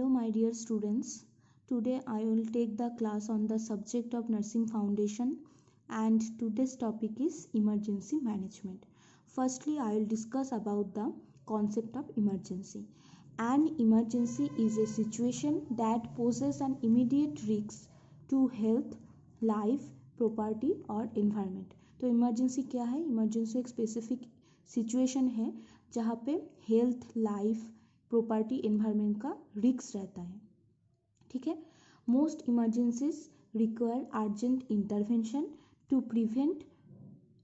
Hello my dear students. Today I will take the class on the subject of nursing foundation, and today's topic is emergency management. Firstly, I will discuss about the concept of emergency. An emergency is a situation that poses an immediate risk to health, life, property और environment. तो emergency क्या है? Emergency एक specific situation है जहाँ पे health, life, property, environment का risk रहता है. ठीक है. Most emergencies require urgent intervention to prevent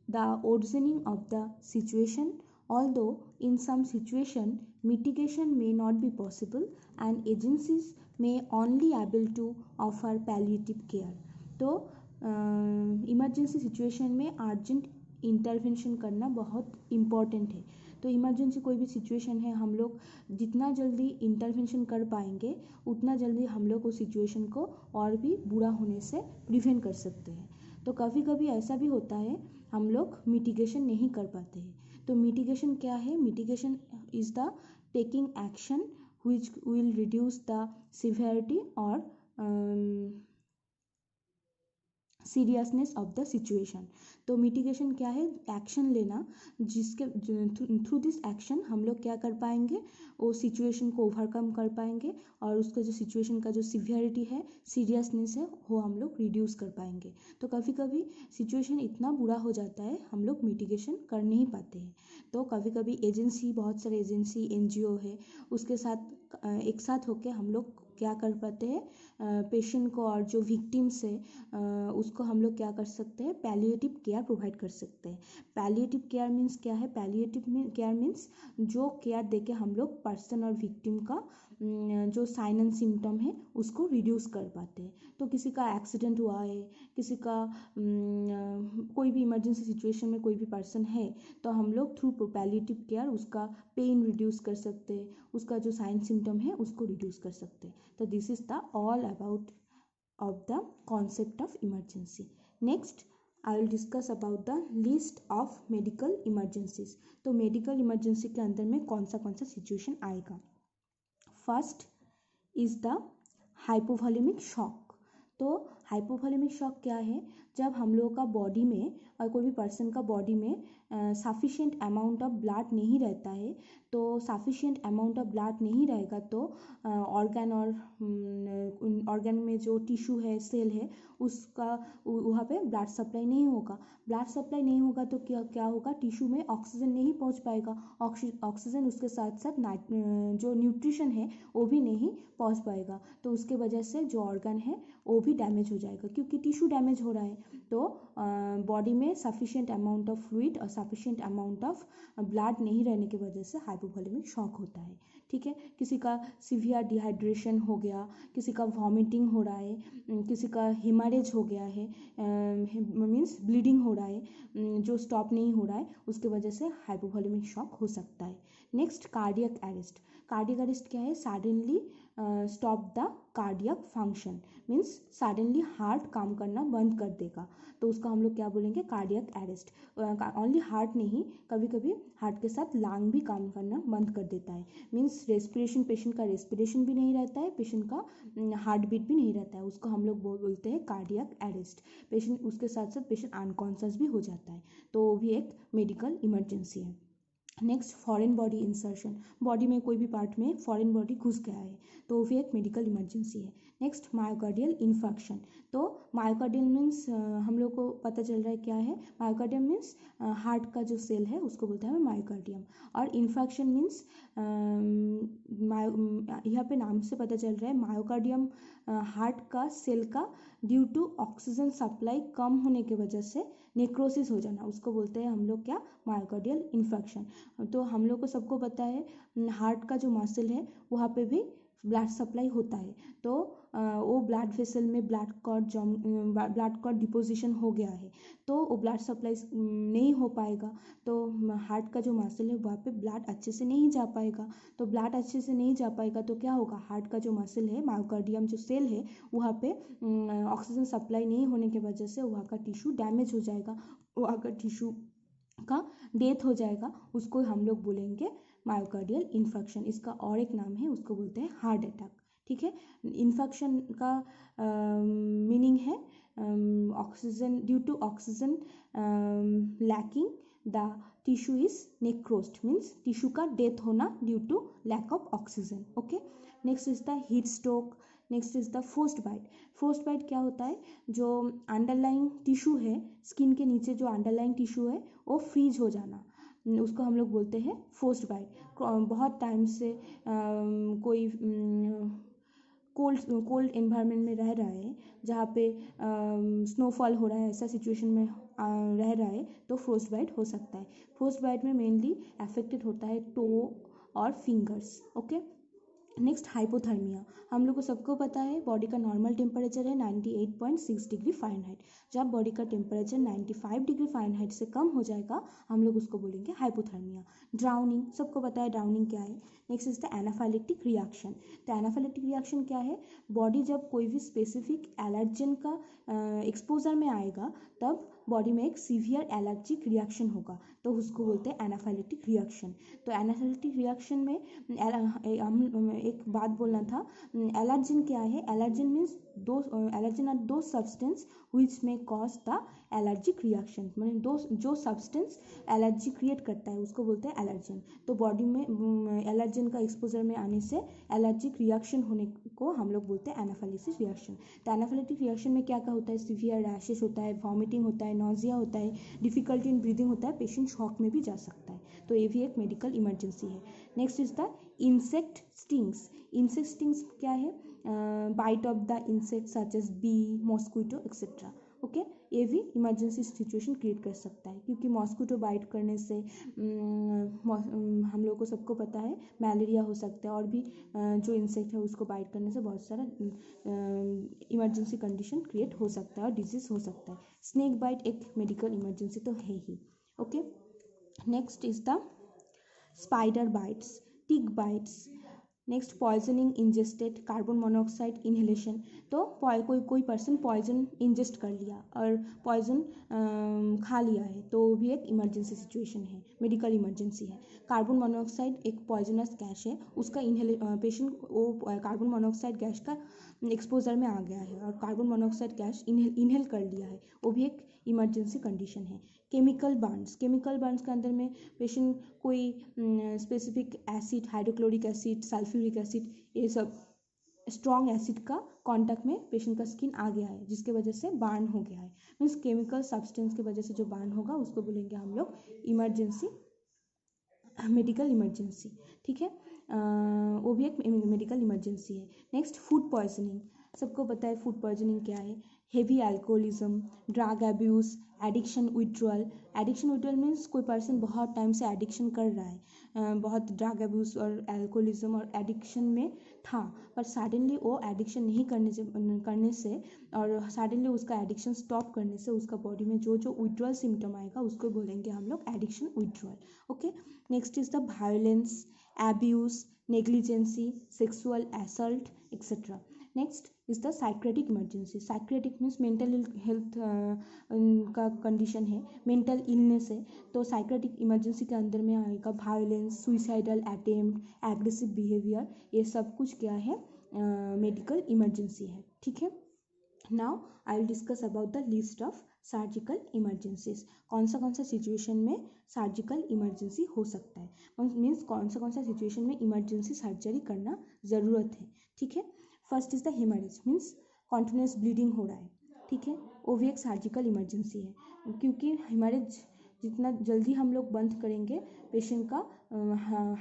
the worsening of the situation. Although in some situation mitigation may not be possible and agencies may only able to offer palliative care. तो emergency situation में urgent intervention करना बहुत important है. तो emergency कोई भी situation है, हम लोग जितना जल्दी इंटरवेंशन कर पाएंगे उतना जल्दी हम लोग उस सिचुएशन को और भी बुरा होने से प्रिवेंट कर सकते हैं. तो कभी कभी ऐसा भी होता है हम लोग मिटिगेशन नहीं कर पाते हैं. तो मिटिगेशन क्या है? Mitigation is the taking action which will reduce the severity और सीरियसनेस ऑफ द सिचुएशन. तो मिटिगेशन क्या है? एक्शन लेना जिसके थ्रू दिस एक्शन हम लोग क्या कर पाएंगे, वो सिचुएशन को ओवरकम कर पाएंगे और उसका जो सिचुएशन का जो सिवियरिटी है, सीरियसनेस है, वो हम लोग रिड्यूस कर पाएंगे. तो कभी कभी सिचुएशन इतना बुरा हो जाता है हम लोग मिटिगेशन कर नहीं पाते हैं. तो कभी कभी एजेंसी, बहुत सारे एजेंसी, एनजीओ है, उसके साथ एक साथ होकर हम लोग क्या कर पाते हैं, पेशेंट को और जो विक्टिम्स है उसको हम लोग क्या कर सकते हैं, पैलिएटिव केयर प्रोवाइड कर सकते हैं. पैलिएटिव केयर मीन्स क्या है? पैलिएटिव केयर मीन्स जो केयर देके हम लोग पर्सन और विक्टिम का जो साइन एंड सिम्टम है उसको रिड्यूस कर पाते हैं. तो किसी का एक्सीडेंट हुआ है, किसी का कोई भी इमरजेंसी सिचुएशन में कोई भी पर्सन है, तो हम लोग थ्रू पैलिएटिव केयर उसका पेन रिड्यूस कर सकते हैं, उसका जो साइन सिम्टम है उसको रिड्यूस कर सकते हैं. तो this is the all about of the concept of emergency. Next I will discuss about the list of medical emergencies. तो medical emergency के अंदर में कौन सा situation आएगा? First is the hypovolemic shock. तो हाइपोवोलेमिक शॉक क्या है? जब हम लोगों का बॉडी में और कोई भी पर्सन का बॉडी में सफिशिएंट अमाउंट ऑफ ब्लड नहीं रहता है, तो सफिशिएंट अमाउंट ऑफ ब्लड नहीं रहेगा तो ऑर्गन और ऑर्गन में जो टिश्यू है, सेल है, उसका वहाँ पे ब्लड सप्लाई नहीं होगा. ब्लड सप्लाई नहीं होगा तो क्या होगा? टिश्यू में ऑक्सीजन नहीं पहुँच पाएगा. ऑक्सीजन उसके साथ साथ जो न्यूट्रिशन है वो भी नहीं पहुँच पाएगा. तो उसके वजह से जो ऑर्गन है वो भी डैमेज हो जाएगा, क्योंकि टिश्यू डैमेज हो रहा है. तो बॉडी में सफिशिएंट अमाउंट ऑफ फ्लूइड और सफिशिएंट अमाउंट ऑफ ब्लड नहीं रहने की वजह से हाइपोवोलेमिक शॉक होता है. ठीक है. किसी का सीवियर डिहाइड्रेशन हो गया, किसी का वॉमिटिंग हो रहा है, किसी का हेमरेज हो गया है, मीन्स ब्लीडिंग हो रहा है जो स्टॉप नहीं हो रहा है, उसके वजह से हाइपोवोलेमिक शॉक हो सकता है. Next cardiac arrest. Cardiac arrest क्या है? Suddenly stop the cardiac function, means suddenly heart काम करना बंद कर देगा, तो उसका हम लोग क्या बोलेंगे? Cardiac arrest. ओनली हार्ट नहीं, कभी कभी हार्ट के साथ लंग भी काम करना बंद कर देता है. मीन्स रेस्पिरेशन, पेशेंट का रेस्पिरेशन भी नहीं रहता है, पेशेंट का हार्ट बीट भी नहीं रहता है, उसको हम लोग बोलते हैं कार्डियक अरेस्ट. पेशेंट उसके साथ साथ पेशेंट अनकॉन्शियस भी हो जाता है, तो वो भी एक मेडिकल इमरजेंसी है. Next foreign body insertion. Body में कोई भी पार्ट में फॉरेन बॉडी घुस गया है तो वो भी एक मेडिकल इमरजेंसी है. Next myocardial infection. तो मायोकार्डियल मीन्स हम लोग को पता चल रहा है क्या है. मायोकार्डियम मीन्स हार्ट का जो सेल है उसको बोलते हैं मायोकार्डियम, और इन्फेक्शन मीन्स यहाँ पे नाम से पता चल रहा है मायोकार्डियम हार्ट का सेल का ड्यू टू ऑक्सीजन सप्लाई कम होने की वजह से नेक्रोसिस हो जाना, उसको बोलते हैं हम लोग क्या? Myocardial infection. तो हम लोग को सबको पता है हार्ट का जो मसल है वहाँ पे भी ब्लड सप्लाई होता है, तो वो ब्लड वेसल में ब्लड क्लॉट डिपोजिशन हो गया है, तो वो ब्लड सप्लाई नहीं हो पाएगा, तो हार्ट का जो मसल है वहाँ पे ब्लड अच्छे से नहीं जा पाएगा. तो ब्लड अच्छे से नहीं जा पाएगा तो क्या होगा? हार्ट का जो मसल है, मायोकार्डियम जो सेल है, वहाँ पे ऑक्सीजन सप्लाई नहीं होने की वजह से वहाँ का टिश्यू डैमेज हो जाएगा, वहाँ का टिश्यू का डेथ हो जाएगा, उसको हम लोग बोलेंगे मायोकार्डियल इन्फेक्शन. इसका और एक नाम है, उसको बोलते हैं हार्ट अटैक. ठीक है। इन्फेक्शन का मीनिंग है oxygen, due to oxygen lacking the tissue is necrosed, means tissue का डेथ होना due to lack of oxygen. Okay, next is the heat stroke. Next is the frostbite. Frostbite क्या होता है, जो underlying tissue है, skin के नीचे जो अंडरलाइंग टिश्यू है वो फ्रीज हो जाना, उसको हम लोग बोलते हैं फ्रोस्ट बाइट। बहुत टाइम से कोई कोल्ड कोल्ड एनवायरनमेंट में रह रहा है, जहाँ पे स्नोफॉल हो रहा है, ऐसा सिचुएशन में रह रहा है, तो फ्रोस्ट बाइट हो सकता है। फ्रोस्ट बाइट में मेनली अफेक्टेड होता है टो और फिंगर्स। Okay, next hypothermia. हम लोग को सबको पता है बॉडी का नॉर्मल टेम्परेचर है 98.6 डिग्री फ़ारेनहाइट। जब बॉडी का टेम्परेचर 95 डिग्री फ़ारेनहाइट से कम हो जाएगा, हम लोग उसको बोलेंगे हाइपोथर्मिया। ड्राउनिंग, सबको पता है ड्राउनिंग क्या है। Next is the anaphylactic reaction. तो एनाफाइलेक्टिक रिएक्शन क्या है, बॉडी जब कोई भी स्पेसिफिक एलर्जन का एक्सपोजर में आएगा, तब बॉडी में एक सीवियर एलर्जिक रिएक्शन होगा, तो उसको बोलते हैं एनाफाइलेक्टिक रिएक्शन। तो एनाफाइलेक्टिक रिएक्शन में एक बात बोलना था, एलर्जिन क्या है, एलर्जिन मीन्स दो, एलर्जिन आर दो सब्सटेंस विच में कॉज द एलर्जिक रिएक्शन, मतलब दो जो सब्सटेंस एलर्जी क्रिएट करता है उसको बोलते हैं एलर्जिन। तो बॉडी में एलर्जिन का एक्सपोजर में आने से एलर्जिक रिएक्शन होने को हम लोग बोलते हैं एनाफाइलेक्टिक रिएक्शन। तो एनाफाइलेक्टिक रिएक्शन में क्या क्या होता है, सीवियर रैशेस होता है, वॉमिटिंग होता है, नोजिया होता है, डिफिकल्टी इन ब्रीदिंग होता है, पेशेंट शॉक में भी जा सकता है। तो ये भी एक मेडिकल इमरजेंसी है। Next is the insect stings. Insect stings क्या है, bite of the insect such as bee, mosquito etcetera. Okay, ये भी इमरजेंसी सिचुएशन क्रिएट कर सकता है, क्योंकि मॉस्क्विटो बाइट करने से हम लोग को सबको पता है मलेरिया हो सकता है, और भी जो इंसेक्ट है उसको बाइट करने से बहुत सारा इमरजेंसी कंडीशन क्रिएट हो सकता है और डिजीज हो सकता है। स्नेक बाइट एक मेडिकल इमरजेंसी तो है ही। Okay, next is the spider bites, tick bites. Next poisoning ingested, carbon monoxide inhalation. तो कोई पर्सन पॉइजन इंजेस्ट कर लिया और पॉइजन खा लिया है, तो वो भी एक इमरजेंसी सिचुएशन है, मेडिकल इमरजेंसी है। कार्बन मोनोऑक्साइड एक पॉइजनस गैस है, उसका पेशेंट वो कार्बन मोनोऑक्साइड गैस का एक्सपोजर में आ गया है और कार्बन मोनोऑक्साइड गैस इनहेल कर लिया है, वो भी एक इमरजेंसी कंडीशन है। केमिकल बर्न्स, केमिकल बर्न्स के अंदर में पेशेंट कोई specific acid, hydrochloric acid, sulphuric acid, ये सब स्ट्रॉन्ग एसिड का कांटेक्ट में पेशेंट का स्किन आ गया है, जिसके वजह से बर्न हो गया है, मीन्स केमिकल सब्सटेंस की वजह से जो बर्न होगा उसको बोलेंगे हम लोग इमरजेंसी, मेडिकल इमरजेंसी। ठीक है, वो भी एक मेडिकल इमरजेंसी है। नेक्स्ट फूड पॉइजनिंग, सबको पता है फूड पॉइजनिंग क्या है, heavy alcoholism, drug abuse, addiction withdrawal. Addiction withdrawal means कोई पर्सन बहुत टाइम से एडिक्शन कर रहा है, बहुत ड्रग अब्यूज़ और अल्कोहलिज्म और एडिक्शन में था, पर सडनली वो एडिक्शन नहीं करने से और सडनली उसका एडिक्शन स्टॉप करने से उसका बॉडी में जो जो विड्रॉल सिम्टम आएगा उसको बोलेंगे हम लोग addiction withdrawal. Okay, next is the violence, abuse, negligence, sexual assault etcetera. Next is the psychiatric emergency. Psychiatric means mental health का कंडीशन है, मेंटल इलनेस है, तो साइक्रेटिक इमरजेंसी के अंदर में आएगा violence, suicidal attempt, aggressive behaviour, ये सब कुछ क्या है, मेडिकल इमरजेंसी है। ठीक है, now I will discuss about the list of surgical emergencies. कौन सा सिचुएशन में सर्जिकल इमरजेंसी हो सकता है, मीन्स कौन सा सिचुएशन में इमरजेंसी सर्जरी करना ज़रूरत है। ठीक है, first is the haemorrhage, means continuous bleeding हो रहा है। ठीक है, वो भी एक सर्जिकल इमरजेंसी है, क्योंकि हेमरेज जितना जल्दी हम लोग बंद करेंगे पेशेंट का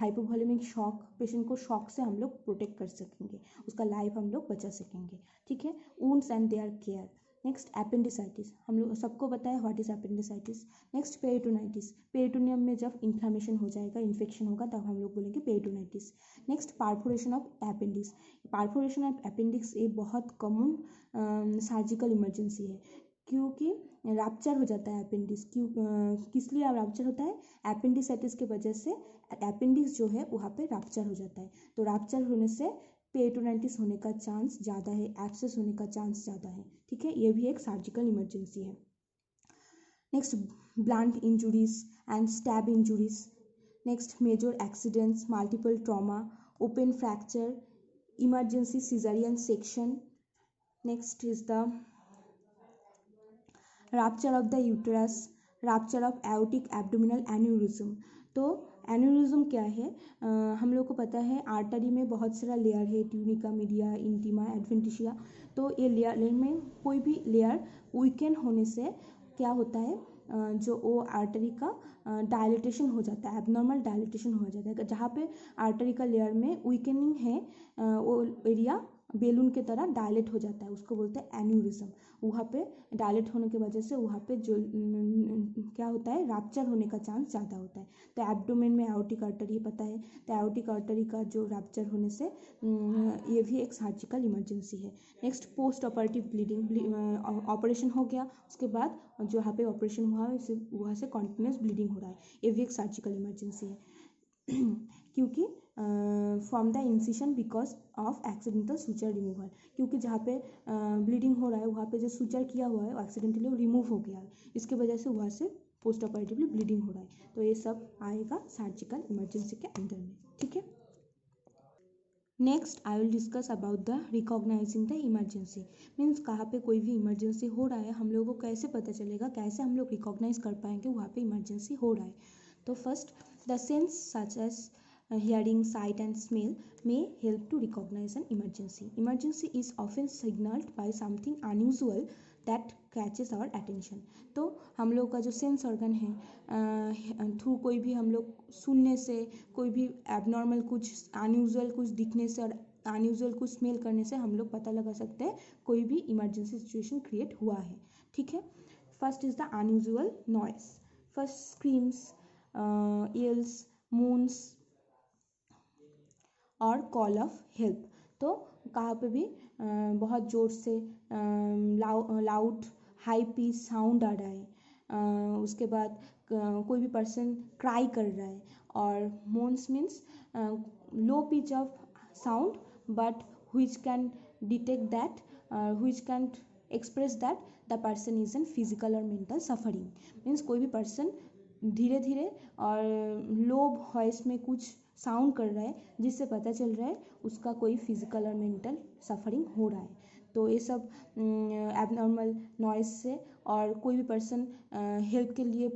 हाइपोवोलेमिक शॉक, पेशेंट को शॉक से हम लोग प्रोटेक्ट कर सकेंगे, उसका लाइफ हम लोग बचा सकेंगे। ठीक है, wounds and their care. Next appendicitis, हम लोग सबको पता है what is appendicitis. Next peritonitis, peritoneum में जब इन्फ्लामेशन हो जाएगा, इन्फेक्शन होगा, तब हम लोग बोलेंगे peritonitis. Next perforation of appendix. Perforation of appendix ये बहुत कॉमन सर्जिकल इमरजेंसी है, क्योंकि रैप्चर हो जाता है अपेंडिक्स। किस लिए रैप्चर होता है, एपेंडिसाइटिस के वजह से अपेंडिक्स जो है वहाँ पे रैप्चर हो जाता है, तो रैप्चर होने से पेरिटोनाइटिस होने का चांस ज़्यादा है, एब्सेस होने का चांस ज़्यादा है। ठीक है, ये भी एक सर्जिकल इमरजेंसी है। Next blunt injuries and stab injuries. Next major accidents, multiple trauma, open fracture, emergency caesarean section. Next is the rupture of the uterus, rupture of aortic abdominal aneurysm. तो aneurysm क्या है, हम लोग को पता है artery में बहुत सारा लेयर है, ट्यूनिका, मीडिया, इंटीमा, एडवेंटिशिया। तो ये लेयर में कोई भी लेयर वीकेंड होने से क्या होता है, जो वो आर्टरी का डायलिटेशन हो जाता है, एबनॉर्मल डायलिटेशन हो जाता है। जहाँ पे आर्टरी का लेयर में वीकेनिंग है, वो एरिया बेलून के तरह डायलेट हो जाता है, उसको बोलते हैं एन्यूरिज्म। वहाँ पे डायलेट होने की वजह से वहाँ पे जो क्या होता है, रैप्चर होने का चांस ज़्यादा होता है। तो एब्डोमेन में एओर्टिक आर्टरी पता है, तो एओर्टिक आर्टरी का जो रैप्चर होने से ये भी एक सर्जिकल इमरजेंसी है। Next post operative bleeding, operation हो गया उसके बाद जो यहाँ पे ऑपरेशन हुआ है वहाँ से कॉन्टिन्यूस ब्लीडिंग हो रहा है, ये भी एक सर्जिकल इमरजेंसी है। क्योंकि from the incision because of accidental suture removal, क्योंकि जहाँ पे ब्लीडिंग हो रहा है वहाँ पे जो सूचर किया हुआ है वो एक्सीडेंटली रिमूव हो गया है, इसकी वजह से वहाँ से पोस्ट ऑपरेटिवली ब्लीडिंग हो रहा है। तो ये सब आएगा सर्जिकल इमरजेंसी के अंदर में, ठीक है। Next I will discuss about the recognising the emergency. Means कहाँ पे कोई भी इमरजेंसी हो रहा है, हम लोगों को कैसे पता चलेगा, कैसे हम लोग रिकॉग्नाइज कर पाएंगे वहाँ पे इमरजेंसी हो रहा है। तो first, the sense such as hearing, sight and smell may help to recognize an emergency. Emergency is often signaled by something unusual that catches our attention. तो हम लोग का जो सेंस ऑर्गन है, थ्रू कोई भी हम लोग सुनने से, कोई भी एबनॉर्मल कुछ अनयूजुअल कुछ दिखने से और अनयूजुअल कुछ स्मेल करने से हम लोग पता लगा सकते हैं कोई भी इमरजेंसी सिचुएशन क्रिएट हुआ है, ठीक है। First is the unusual noise. First screams, yells, moans और कॉल ऑफ हेल्प। तो कहाँ पे भी बहुत ज़ोर से लाउड हाई पिच साउंड आ रहा है, उसके बाद कोई भी पर्सन क्राई कर रहा है, और moans means low pitch of sound but which can detect that, which can express that the person is in physical or mental suffering। Means कोई भी पर्सन धीरे धीरे और लो वॉइस में कुछ साउंड कर रहा है जिससे पता चल रहा है उसका कोई फिजिकल और मेंटल सफरिंग हो रहा है। तो ये सब एबनॉर्मल नॉइस से, और कोई भी पर्सन हेल्प के लिए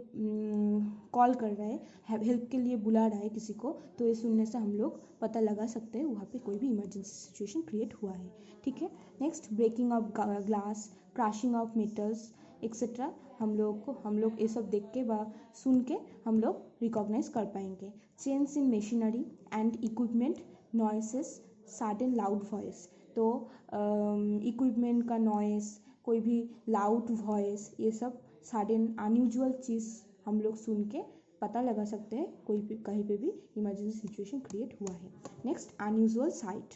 कॉल कर रहा है, हेल्प के लिए बुला रहा है किसी को, तो ये सुनने से हम लोग पता लगा सकते हैं वहाँ पे कोई भी इमरजेंसी सिचुएशन क्रिएट हुआ है, ठीक है। Next, breaking of glass, crashing of metals etcetera, हम लोग ये सब देख के व सुन के हम लोग रिकॉग्नाइज कर पाएंगे। Change in machinery and equipment, noises, sudden loud voice. तो इक्विपमेंट का नॉइस, कोई भी लाउड वॉइस, ये सब सडन अनयूजुअल चीज़ हम लोग सुन के पता लगा सकते हैं कोई भी कहीं पे भी इमरजेंसी सिचुएशन क्रिएट हुआ है। नेक्स्ट, अनयूजुअल साइट,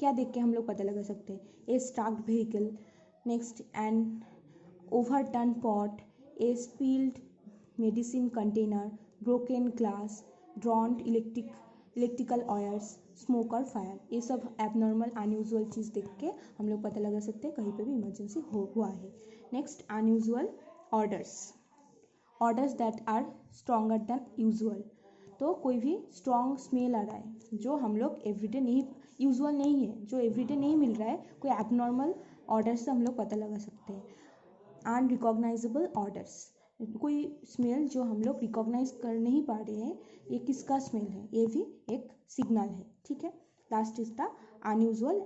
क्या देख के हम लोग पता लगा सकते हैं, a strucked vehicle, next an overturned pot, a spilled medicine container, broken glass, drawn electrical wires, smoke और फायर। ये सब एबनॉर्मल अनयूजुअल चीज़ देख के हम लोग पता लगा सकते हैं कहीं पे भी इमरजेंसी हुआ है। Next, unusual orders that are stronger than usual. तो कोई भी स्ट्रॉन्ग स्मेल आ रहा है जो हम लोग एवरीडे नहीं, यूजुअल नहीं है, जो एवरीडे नहीं मिल रहा है, कोई एबनॉर्मल ऑर्डर से हम लोग पता लगा सकते हैं। अनरिकॉग्नाइजेबल ऑर्डर्स, कोई स्मेल जो हम लोग रिकॉग्नाइज कर नहीं पा रहे हैं, ये किसका स्मेल है, ये भी एक सिग्नल है, ठीक है। Last is the unusual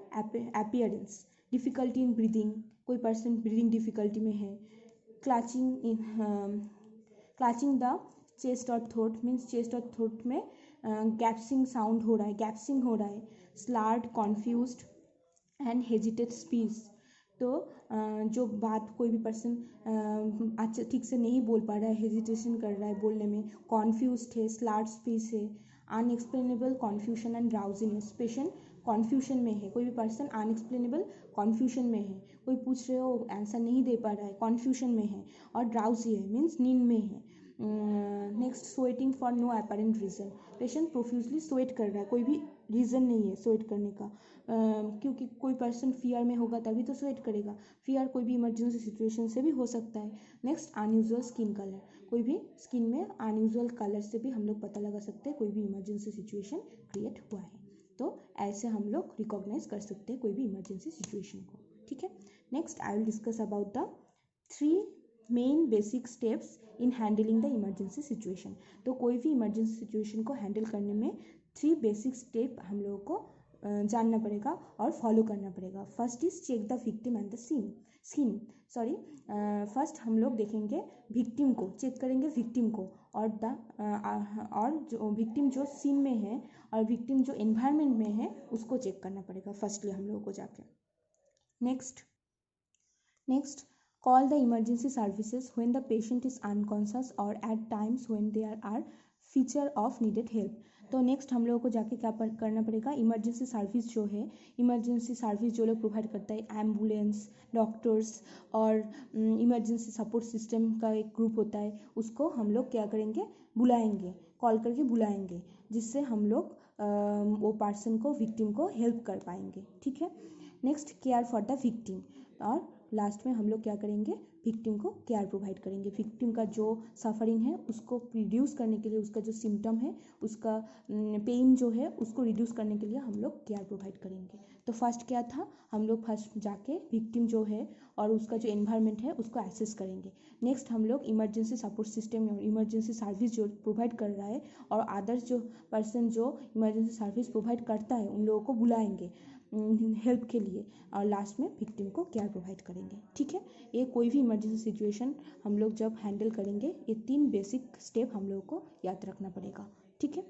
appearance, difficulty in breathing, कोई पर्सन ब्रीदिंग डिफिकल्टी में है। क्लचिंग द चेस्ट और थ्रोट, मीन्स चेस्ट और थ्रोट में गैप्सिंग साउंड हो रहा है, गैप्सिंग हो रहा है। स्लार्ड, कॉन्फ्यूज्ड एंड हेजिटेड स्पीच, तो जो बात कोई भी पर्सन अच्छा ठीक से नहीं बोल पा रहा है, हेजिटेशन कर रहा है बोलने में, कॉन्फ्यूज्ड है, स्लार्ड स्पीच है। Unexplainable confusion and drowsiness, patient confusion में है, कोई भी पर्सन अनएक्सप्लेनेबल कॉन्फ्यूजन में है, कोई पूछ रहे हो आंसर नहीं दे पा रहा है, कॉन्फ्यूजन में है। और ड्राउजी है मीन्स नींद में है। Next, sweating for no apparent reason, patient profusely sweat कर रहा है, कोई भी रीज़न नहीं है स्वेट करने का, क्योंकि कोई पर्सन फियर में होगा तभी तो स्वेट करेगा, फियर कोई भी इमरजेंसी सिचुएशन से भी हो सकता है। नेक्स्ट, अनयूजुअल स्किन कलर, कोई भी स्किन में अनयूजुअल कलर से भी हम लोग पता लगा सकते हैं कोई भी इमरजेंसी सिचुएशन क्रिएट हुआ है। तो ऐसे हम लोग रिकॉग्नाइज कर सकते हैं कोई भी इमरजेंसी सिचुएशन को, ठीक है। Next I will discuss about the 3 main basic steps in handling the emergency situation. तो कोई भी इमरजेंसी सिचुएशन को हैंडल करने में 3 बेसिक स्टेप हम लोगों को जानना पड़ेगा और फॉलो करना पड़ेगा। First is check the victim and the scene first हम लोग देखेंगे विक्टिम को, चेक करेंगे विक्टिम को, और जो विक्टिम जो सीन में है और विक्टिम जो एनवायरनमेंट में है उसको चेक करना पड़ेगा फर्स्टली हम लोगों को जाके। Next call the emergency services when the patient is unconscious or at times when there are feature of needed help। तो नेक्स्ट हम लोगों को जाके क्या करना पड़ेगा, इमरजेंसी सर्विस जो है, इमरजेंसी सर्विस जो लोग प्रोवाइड करता है, एम्बुलेंस, डॉक्टर्स और इमरजेंसी सपोर्ट सिस्टम का एक ग्रुप होता है, उसको हम लोग क्या करेंगे, बुलाएंगे, कॉल करके बुलाएंगे, जिससे हम लोग वो पर्सन को, विक्टिम को हेल्प कर पाएंगे, ठीक है। Next care for the victim, और लास्ट में हम लोग क्या करेंगे, विक्टिम को केयर प्रोवाइड करेंगे। विक्टिम का जो सफरिंग है उसको रिड्यूस करने के लिए, उसका जो सिम्टम है, उसका पेन जो है उसको रिड्यूस करने के लिए हम लोग केयर प्रोवाइड करेंगे। तो फर्स्ट क्या था, हम लोग फर्स्ट जाके विक्टिम जो है और उसका जो एनवायरनमेंट है उसको एसेस करेंगे। नेक्स्ट हम लोग इमरजेंसी सपोर्ट सिस्टम या इमरजेंसी सर्विस जो प्रोवाइड कर रहा है और अदर्स जो पर्सन जो इमरजेंसी सर्विस प्रोवाइड करता है उन लोगों को बुलाएंगे हेल्प के लिए, और लास्ट में विक्टिम को केयर प्रोवाइड करेंगे, ठीक है। ये कोई भी इमरजेंसी सिचुएशन हम लोग जब हैंडल करेंगे, ये 3 बेसिक स्टेप हम लोगों को याद रखना पड़ेगा, ठीक है।